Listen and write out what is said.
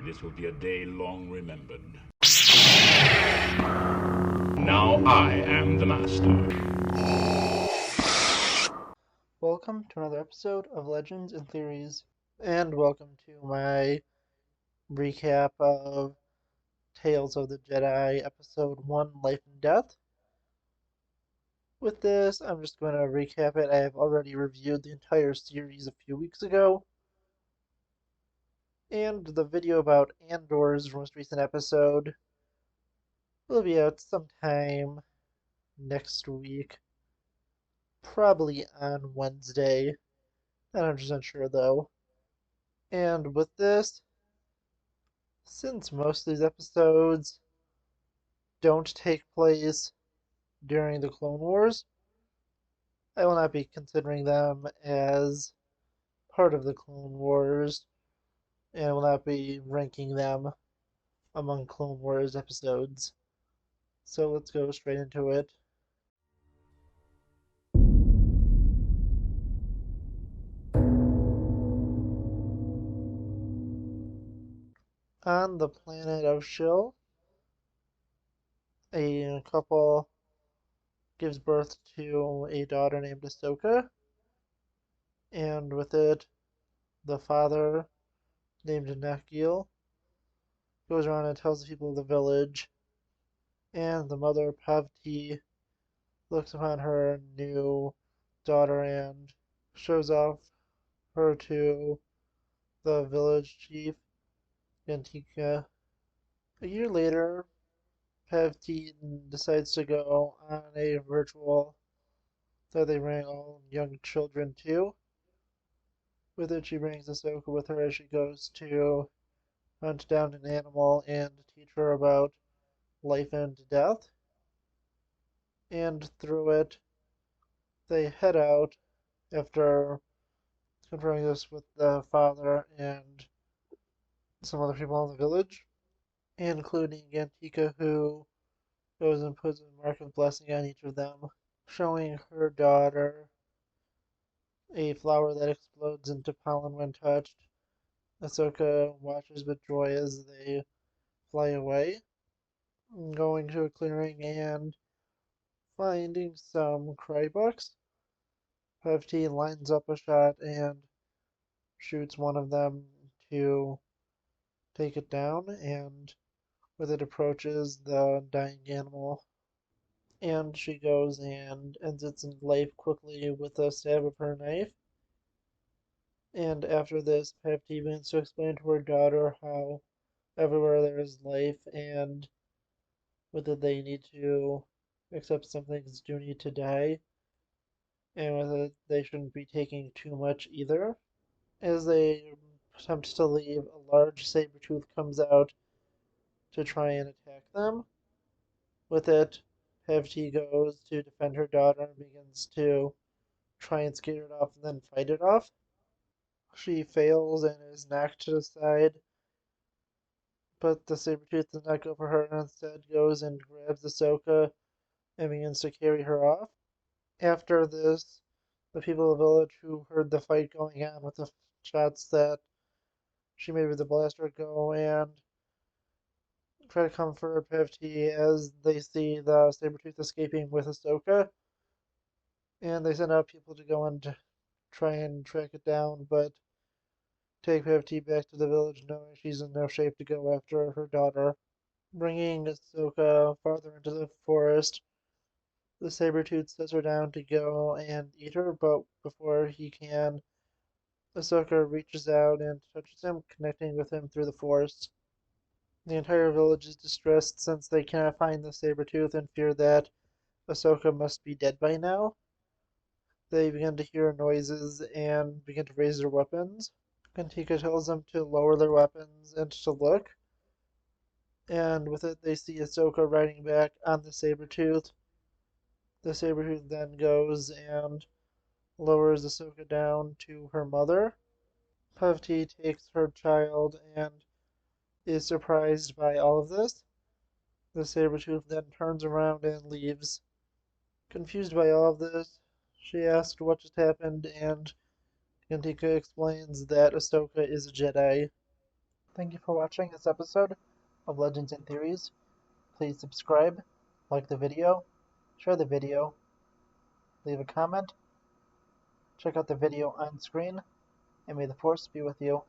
This will be a day long remembered. Now I am the master. Welcome to another episode of Legends and Theories, and welcome to my recap of Tales of the Jedi, Episode 1, Life and Death. With this, I'm just going to recap it. I have already reviewed the entire series a few weeks ago, and the video about Andor's most recent episode will be out sometime next week, probably on Wednesday. Not 100% sure though. And with this, since most of these episodes don't take place during the Clone Wars, I will not be considering them as part of the Clone Wars, and I will not be ranking them among Clone Wars episodes. So let's go straight into it. On the planet of Shill, a couple gives birth to a daughter named Ahsoka, and with it, the father, named Nakil, goes around and tells the people of the village, and the mother, Pavti, looks upon her new daughter and shows off her to the village chief, Yantika. A year later, Pavti decides to go on a ritual that they bring all young children to. With it, she brings Ahsoka with her as she goes to hunt down an animal and teach her about life and death. And through it, they head out after confirming this with the father and some other people in the village, including Antika, who goes and puts a mark of blessing on each of them, showing her daughter a flower that explodes into pollen when touched. Ahsoka watches with joy as they fly away, going to a clearing and finding some bucks. Pevty lines up a shot and shoots one of them to take it down, and with it approaches the dying animal, and she goes and ends its life quickly with a stab of her knife. And after this, Pepti begins to explain to her daughter how everywhere there is life, and with it they need to accept some things do need to die, and with it they shouldn't be taking too much either. As they attempt to leave, a large saber tooth comes out to try and attack them. With it, Pevti goes to defend her daughter and begins to try and scare it off and then fight it off. She fails and is knocked to the side, but the Sabretooth does not go for her and instead goes and grabs Ahsoka and begins to carry her off. After this, the people of the village who heard the fight going on with the shots that she made with the blaster go and try to comfort Pevti as they see the Sabretooth escaping with Ahsoka. And they send out people to go and try and track it down, but take Pevti back to the village knowing she's in no shape to go after her daughter. Bringing Ahsoka farther into the forest, the Sabretooth sets her down to go and eat her, but before he can, Ahsoka reaches out and touches him, connecting with him through the forest. The entire village is distressed since they cannot find the Sabretooth and fear that Ahsoka must be dead by now. They begin to hear noises and begin to raise their weapons. Kantika tells them to lower their weapons and to look. And with it, they see Ahsoka riding back on the Sabretooth. The Sabretooth then goes and lowers Ahsoka down to her mother. Pavti takes her child and is surprised by all of this. The Sabretooth then turns around and leaves. Confused by all of this, she asks what just happened, and Kantika explains that Ahsoka is a Jedi. Thank you for watching this episode of Legends and Theories. Please subscribe, like the video, share the video, leave a comment, check out the video on screen, and may the Force be with you.